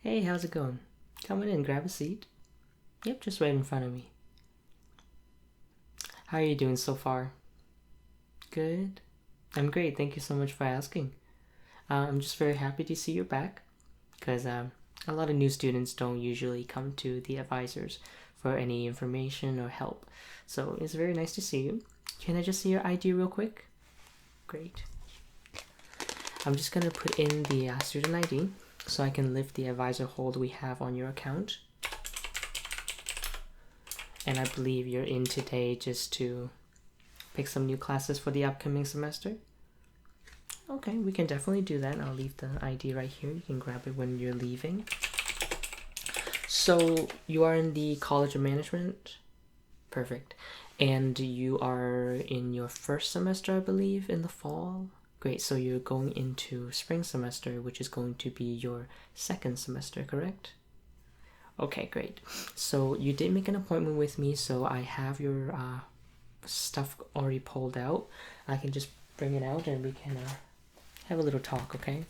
Hey, how's it going? Come on in, grab a seat. Yep, just right in front of me. How are you doing so far? Good. I'm great, thank you so much for asking. I'm just very happy to see you back because a lot of new students don't usually come to the advisors for any information or help. So it's very nice to see you. Can I just see your ID real quick? Great. I'm just gonna put in the student ID so I can lift the advisor hold we have on your account. And I believe you're in today just to pick some new classes for the upcoming semester. Okay, we can definitely do that. I'll leave the ID right here. You can grab it when you're leaving. So you are in the College of Management? Perfect. And you are in your first semester, I believe, in the fall? Great, so you're going into spring semester, which is going to be your second semester, correct? Okay, great. So you did make an appointment with me, so I have your stuff already pulled out. I can just bring it out and we can have a little talk, okay?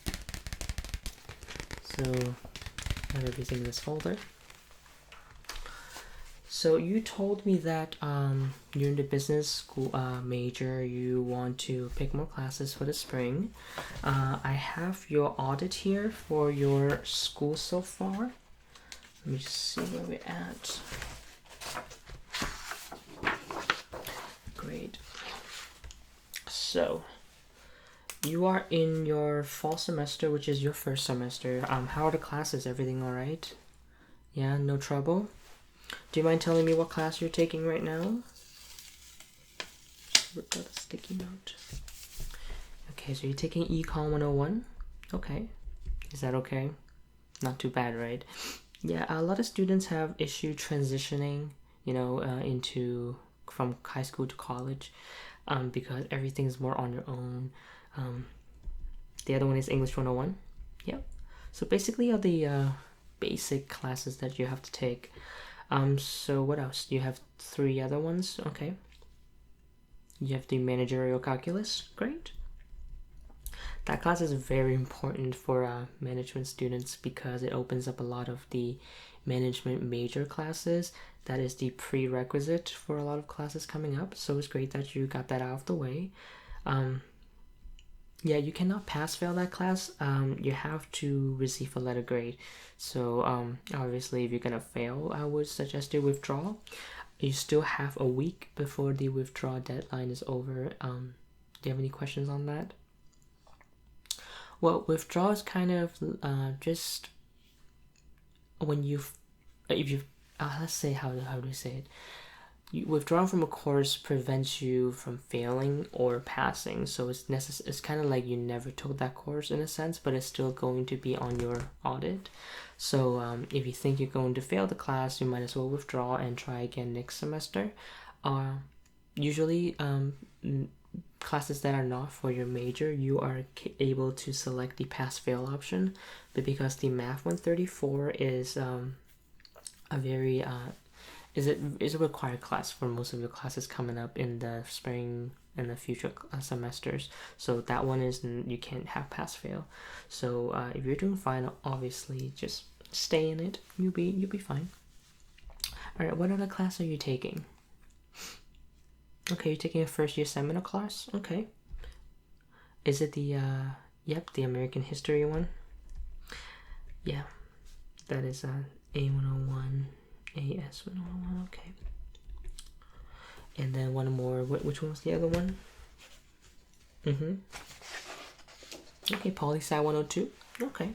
So I have everything in this folder. So you told me that you're in the business school major. You want to pick more classes for the spring. I have your audit here for your school so far. Let me just see where we're at. Great. So you are in your fall semester, which is your first semester. How are the classes? Everything all right? Yeah, no trouble? Do you mind telling me what class you're taking right now? Just rip out a sticky note. Okay, so you're taking Econ 101? Okay. Is that okay? Not too bad, right? Yeah, a lot of students have issue transitioning, into from high school to college, because everything's more on your own. The other one is English 101. Yep. So basically all the basic classes that you have to take. So what else? You have 3 other ones. Okay. You have the Managerial Calculus. Great. That class is very important for management students because it opens up a lot of the management major classes. That is the prerequisite for a lot of classes coming up. So it's great that you got that out of the way. Yeah, you cannot pass-fail that class. You have to receive a letter grade. So obviously, if you're gonna fail, I would suggest you withdraw. You still have a week before the withdrawal deadline is over. Do you have any questions on that? Well, withdrawal is kind of just when if you let's say how do we say it? Withdrawing from a course prevents you from failing or passing, so it's kind of like you never took that course in a sense, but it's still going to be on your audit. So if you think you're going to fail the class, you might as well withdraw and try again next semester. Usually classes that are not for your major, you are able to select the pass-fail option, but because the Math 134 is a very is a required class for most of your classes coming up in the spring and the future semesters. So that one is you can't have pass fail. So if you're doing fine, obviously just stay in it. You'll be fine. All right. What other class are you taking? Okay, you're taking a first year seminar class. Okay. Is it the the American history one? Yeah, that is A101. AS101, okay. And then one more. Which one was the other one? Okay, Poli-Sci 102. Okay.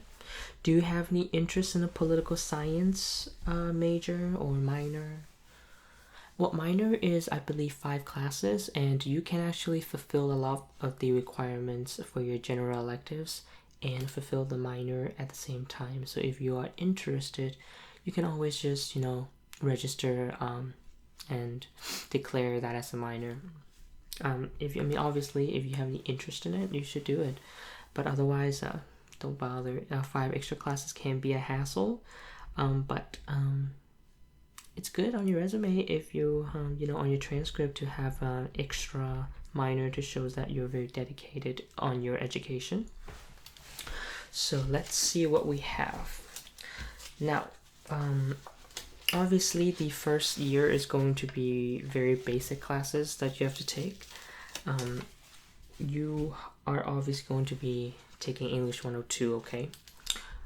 Do you have any interest in a political science major or minor? Well, minor is, I believe, 5 classes, and you can actually fulfill a lot of the requirements for your general electives and fulfill the minor at the same time. So if you are interested, you can always just, register and declare that as a minor. Obviously, if you have any interest in it, you should do it. But otherwise, don't bother. 5 extra classes can be a hassle, but it's good on your resume if you, on your transcript to have an extra minor to show that you're very dedicated on your education. So let's see what we have. Now, obviously the first year is going to be very basic classes that you have to take. You are obviously going to be taking English 102, okay?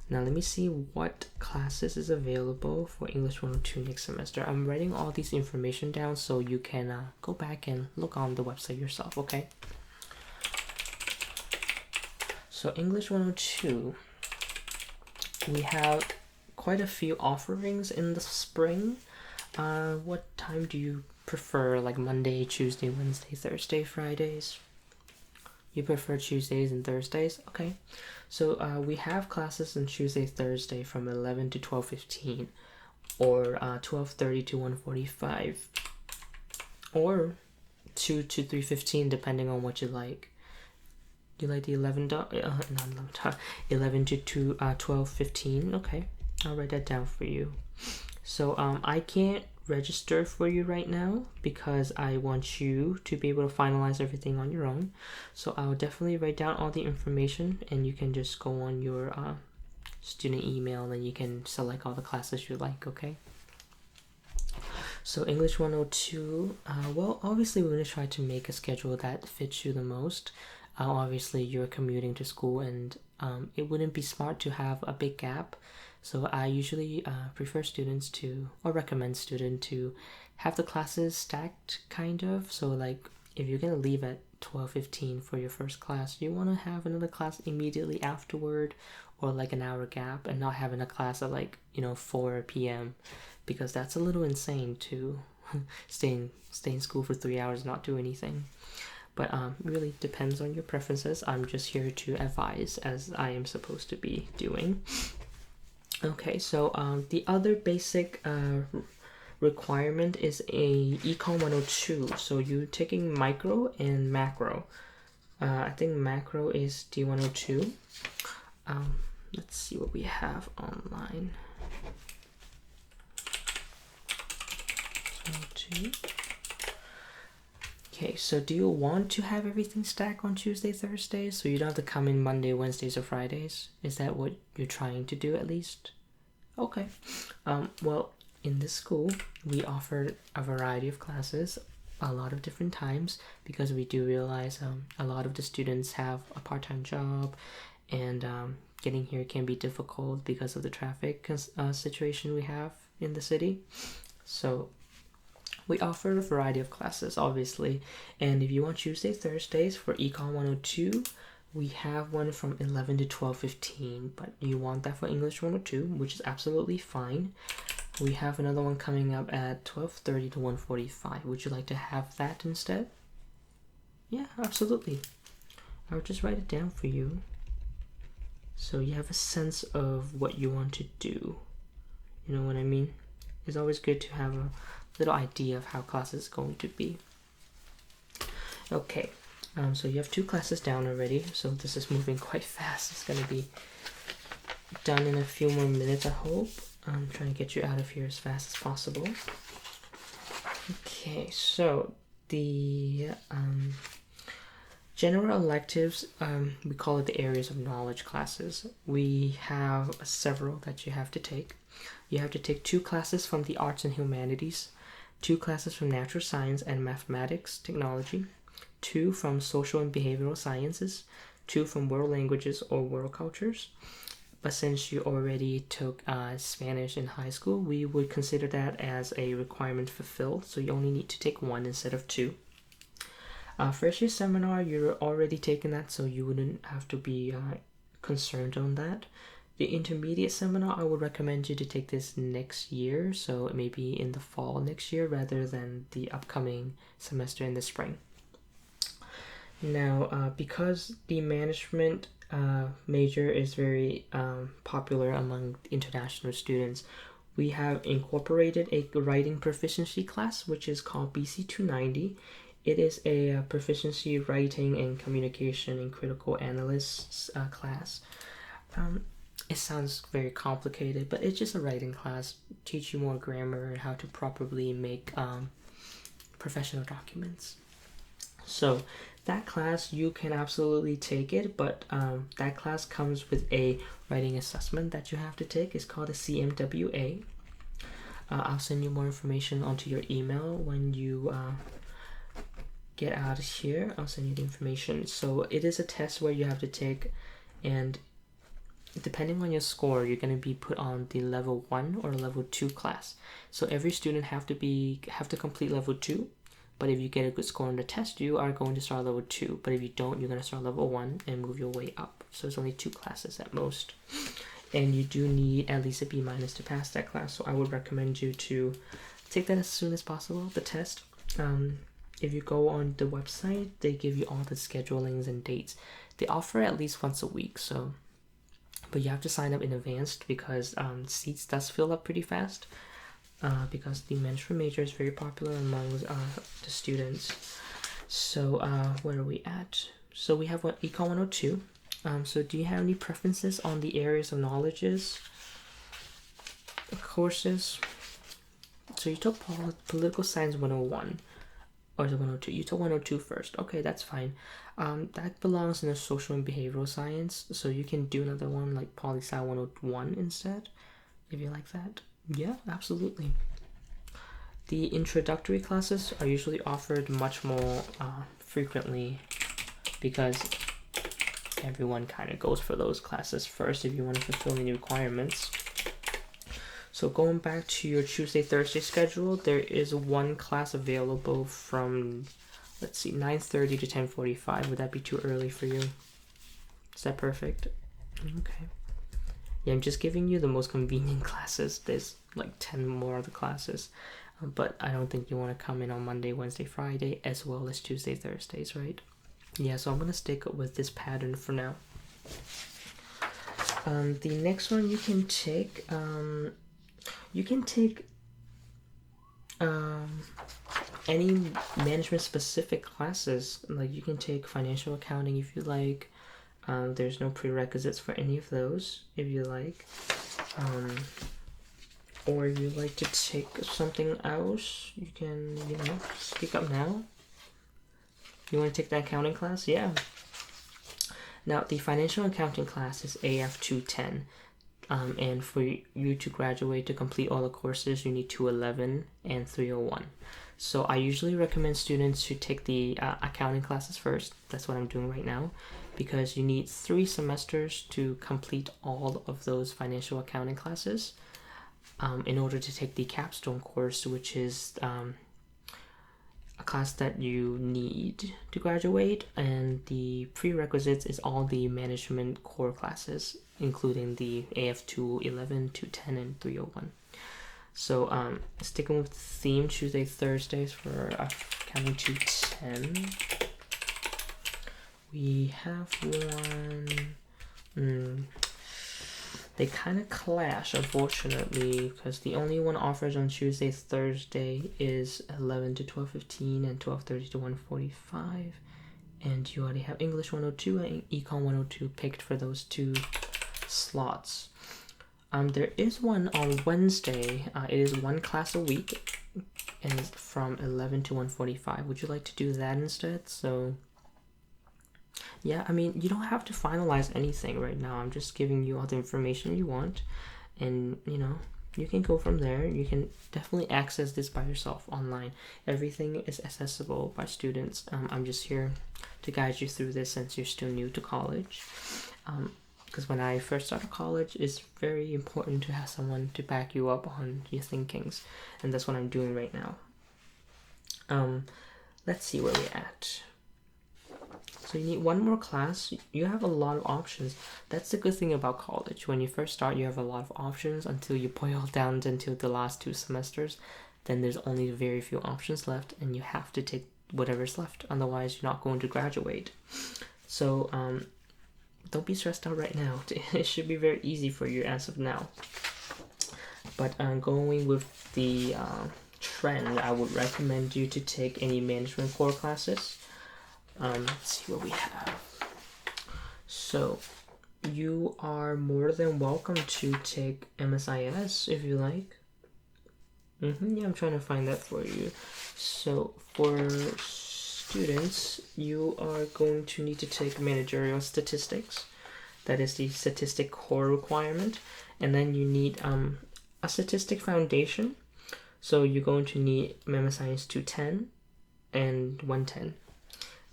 Now let me see what classes is available for English 102 next semester. I'm writing all these information down so you can go back and look on the website yourself, okay? So English 102, we have quite a few offerings in the spring. What time do you prefer? Like Monday, Tuesday, Wednesday, Thursday, Fridays? You prefer Tuesdays and Thursdays? Okay. So we have classes on Tuesday, Thursday from 11 to 12:15, or 12:30 to 1:45, or 2 to 3:15, depending on what you like. You like the 11 to 12:15? Okay, I'll write that down for you. So I can't register for you right now because I want you to be able to finalize everything on your own. So I'll definitely write down all the information, and you can just go on your student email and you can select all the classes you like, okay? So English 102, well, obviously we're going to try to make a schedule that fits you the most. Obviously you're commuting to school, and it wouldn't be smart to have a big gap. So I usually prefer students to, or recommend students to have the classes stacked, kind of. So like if you're gonna leave at 12:15 for your first class, you want to have another class immediately afterward, or like an hour gap, and not having a class at like 4 p.m. because that's a little insane to stay in school for 3 hours and not do anything. But really depends on your preferences. I'm just here to advise, as I am supposed to be doing. Okay, so the other basic requirement is a Econ 102. So you're taking micro and macro. I think macro is D102. Let's see what we have online. 102. Okay, so do you want to have everything stacked on Tuesday, Thursday, so you don't have to come in Monday, Wednesdays, or Fridays? Is that what you're trying to do at least? Okay. Well, in this school, we offer a variety of classes, a lot of different times, because we do realize a lot of the students have a part-time job, and getting here can be difficult because of the traffic situation we have in the city. So we offer a variety of classes, obviously, and if you want Tuesday, Thursdays for Econ 102, we have one from 11 to 12:15, but you want that for English 102, which is absolutely fine. We have another one coming up at 12:30 to 1:45. Would you like to have that instead? Yeah, absolutely. I'll just write it down for you, so you have a sense of what you want to do. You know what I mean? It's always good to have a little idea of how class is going to be. Okay, so you have 2 classes down already, so this is moving quite fast. It's going to be done in a few more minutes, I hope. I'm trying to get you out of here as fast as possible. Okay, so the general electives, we call it the areas of knowledge classes. We have several that you have to take. You have to take 2 classes from the arts and humanities, 2 classes from natural science and mathematics, technology, 2 from social and behavioral sciences, 2 from world languages or world cultures. But since you already took Spanish in high school, we would consider that as a requirement fulfilled, so you only need to take 1 instead of 2. First year seminar, you're already taking that, so you wouldn't have to be concerned on that. The intermediate seminar, I would recommend you to take this next year, so it may be in the fall next year rather than the upcoming semester in the spring. Now, because the management major is very popular among international students, we have incorporated a writing proficiency class, which is called BC 290. It is a proficiency writing and communication and critical analysis class. It sounds very complicated, but it's just a writing class. Teach you more grammar and how to properly make professional documents. So that class, you can absolutely take it, but that class comes with a writing assessment that you have to take. It's called a CMWA. I'll send you more information onto your email when you get out of here. I'll send you the information. So it is a test where you have to take, and depending on your score, you're going to be put on the level 1 or level 2 class. So every student have to complete level 2, but if you get a good score on the test, you are going to start level 2. But if you don't, you're going to start level 1 and move your way up. So it's only 2 classes at most, and you do need at least a B- to pass that class. So I would recommend you to take that as soon as possible, the test. If you go on the website, they give you all the schedulings and dates. They offer at least once a week, so but you have to sign up in advance because seats does fill up pretty fast, because the management major is very popular among the students. So where are we at? So we have Econ 102. So do you have any preferences on the areas of knowledges, courses? So you took Political Science 101. Or the 102. You took 102 first. Okay, that's fine. That belongs in the social and behavioral science, so you can do another one like Poli Sci 101 instead, if you like that. Yeah, absolutely. The introductory classes are usually offered much more frequently because everyone kind of goes for those classes first if you want to fulfill any requirements. So going back to your Tuesday, Thursday schedule, there is one class available from, let's see, 9:30 to 10:45. Would that be too early for you? Is that perfect? Okay. Yeah, I'm just giving you the most convenient classes. There's like 10 more other classes. But I don't think you want to come in on Monday, Wednesday, Friday, as well as Tuesday, Thursdays, right? Yeah, so I'm going to stick with this pattern for now. The next one you can take... any management specific classes. Like you can take financial accounting if you like. There's no prerequisites for any of those if you like. Or if you like to take something else, you can, speak up now. You want to take the accounting class? Yeah. Now the financial accounting class is AF 210. And for you to graduate to complete all the courses, you need 211 and 301. So I usually recommend students to take the accounting classes first. That's what I'm doing right now, because you need 3 semesters to complete all of those financial accounting classes in order to take the capstone course, which is a class that you need to graduate, and the prerequisites is all the management core classes, including the AF 211, 210, and 301. So sticking with the theme, Tuesday, Thursdays for accounting 210. We have one... They kind of clash, unfortunately, because the only one offered on Tuesday, Thursday is 11 to 12:15 and 12:30 to 1:45. And you already have English 102 and Econ 102 picked for those 2 slots. There is one on Wednesday. It is 1 class a week, and it's from 11 to 1:45. Would you like to do that instead? So... yeah, I mean, you don't have to finalize anything right now. I'm just giving you all the information you want. And, you can go from there. You can definitely access this by yourself online. Everything is accessible by students. I'm just here to guide you through this since you're still new to college. Because when I first started college, it's very important to have someone to back you up on your thinkings. And that's what I'm doing right now. Let's see where we're at. So you need 1 more class. You have a lot of options. That's the good thing about college. When you first start, you have a lot of options until you boil down until the last 2 semesters. Then there's only very few options left, and you have to take whatever's left. Otherwise, you're not going to graduate. So don't be stressed out right now. It should be very easy for you as of now. But going with the trend, I would recommend you to take any management core classes. Let's see what we have. So you are more than welcome to take MSIS if you like. Yeah, I'm trying to find that for you. So for students, you are going to need to take managerial statistics. That is the statistic core requirement. And then you need a statistic foundation. So you're going to need Memo Science 210 and 110.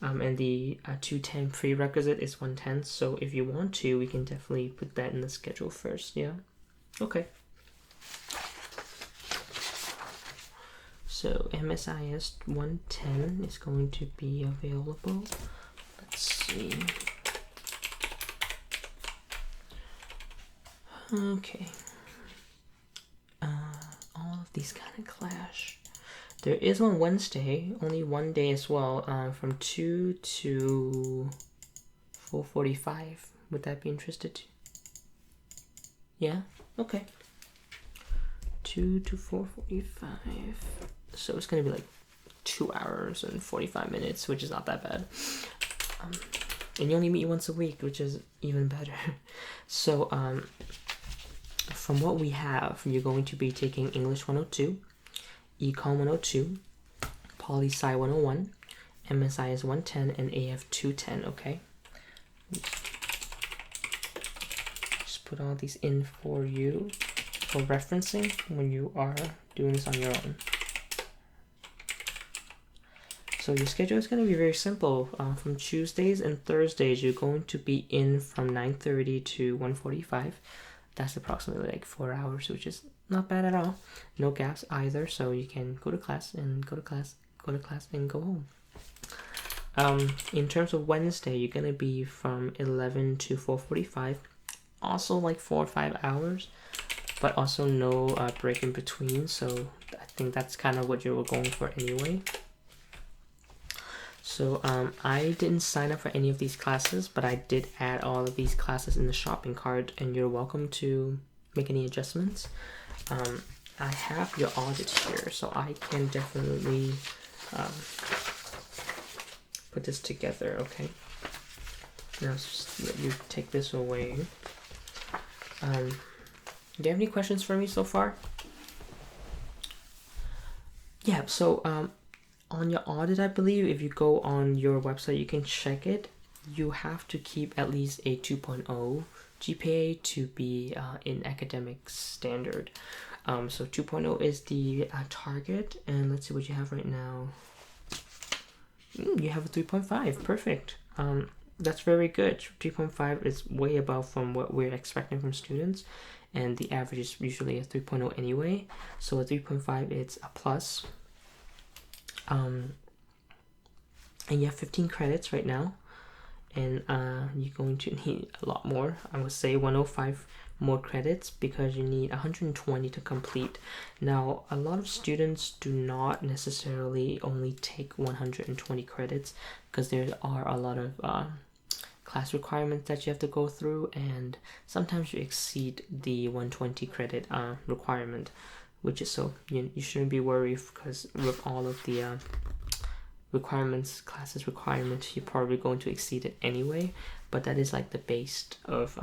And the 210 prerequisite is 110. So if you want to, we can definitely put that in the schedule first. Yeah. Okay. So MSIS 110 is going to be available. Let's see. Okay. All of these kind of clash. There is on Wednesday, only one day as well, from 2 to 4:45. Would that be interested too? Yeah? Okay. 2 to 4:45. So it's gonna be like 2 hours and 45 minutes, which is not that bad. And you only meet once a week, which is even better. So from what we have, you're going to be taking English 102, Econ 102, Poli Sci 101, MSIS 110, and AF 210. Okay. Just put all these in for you for referencing when you are doing this on your own. So your schedule is going to be very simple. From Tuesdays and Thursdays, you're going to be in from 9:30 to 1:45. That's approximately like 4 hours, which is not bad at all. No gaps either, so you can go to class and go to class, go to class and go home. In terms of Wednesday, you're going to be from 11 to 4:45. Also like 4 or 5 hours, but also no break in between. So I think that's kind of what you were going for anyway. So I didn't sign up for any of these classes, but I did add all of these classes in the shopping cart, and you're welcome to make any adjustments. I have your audit here, so I can definitely put this together, okay? Now just let you take this away. Do you have any questions for me so far? Yeah, so on your audit, I believe, if you go on your website, you can check it. You have to keep at least a 2.0 GPA to be in academic standard. So 2.0 is the target, and let's see what you have right now. You have a 3.5. Perfect. That's very good. 3.5 is way above from what we're expecting from students, and the average is usually a 3.0 anyway. So a 3.5, it's a plus. And you have 15 credits right now, and you're going to need a lot more. I would say 105 more credits because you need 120 to complete. Now, a lot of students do not necessarily only take 120 credits because there are a lot of class requirements that you have to go through, and sometimes you exceed the 120 credit requirement, which is so you shouldn't be worried, because with all of the classes requirements, you're probably going to exceed it anyway. But that is like the base of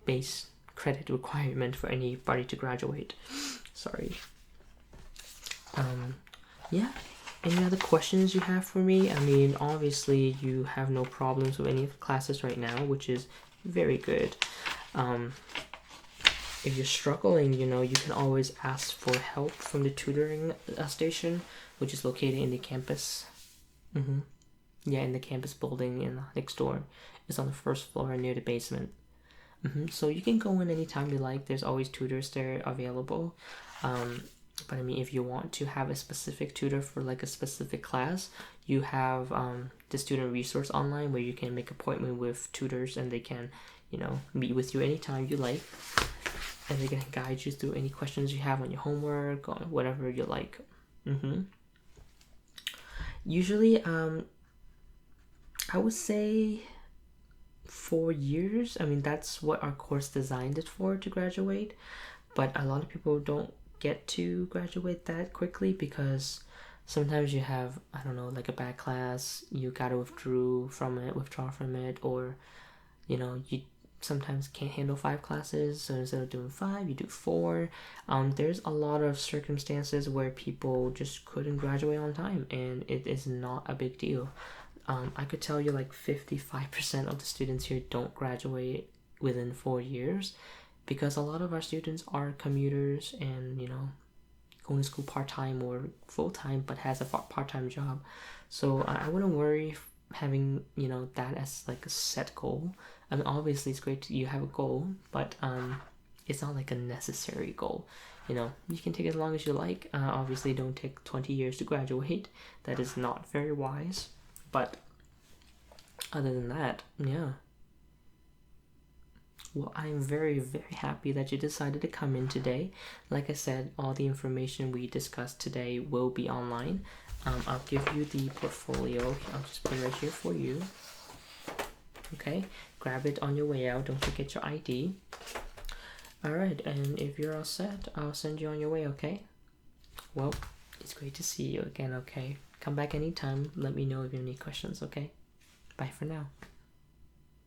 base credit requirement for anybody to graduate. Sorry. Yeah. Any other questions you have for me? I mean, obviously you have no problems with any of the classes right now, which is very good. If you're struggling, you can always ask for help from the tutoring station, which is located in the campus. Yeah, in the campus building in next door. It's on the first floor near the basement. So you can go in anytime you like. There's always tutors there available. But I mean, if you want to have a specific tutor for like a specific class, you have the student resource online where you can make appointment with tutors, and they can, meet with you anytime you like. And they can guide you through any questions you have on your homework or whatever you like. Usually, I would say 4 years. I mean, that's what our course designed it for, to graduate. But a lot of people don't get to graduate that quickly because sometimes you have, I don't know, like a bad class, you gotta withdraw from it, or, sometimes can't handle 5 classes, so instead of doing 5 you do 4. There's a lot of circumstances where people just couldn't graduate on time, and it is not a big deal. I could tell you like 55% of the students here don't graduate within 4 years, because a lot of our students are commuters and, you know, going to school part-time or full-time but has a part-time job. So I wouldn't worry having, you know, that as like a set goal. I mean, obviously it's great you have a goal, but it's not like a necessary goal. You know, you can take as long as you like. Obviously don't take 20 years to graduate. That is not very wise. But other than that, yeah. Well, I'm very, very happy that you decided to come in today. Like I said, all the information we discussed today will be online. I'll give you the portfolio. I'll just put it right here for you. Okay, grab it on your way out. Don't forget your ID. Alright, and if you're all set, I'll send you on your way, okay? Well, it's great to see you again, okay? Come back anytime. Let me know if you have any questions, okay? Bye for now.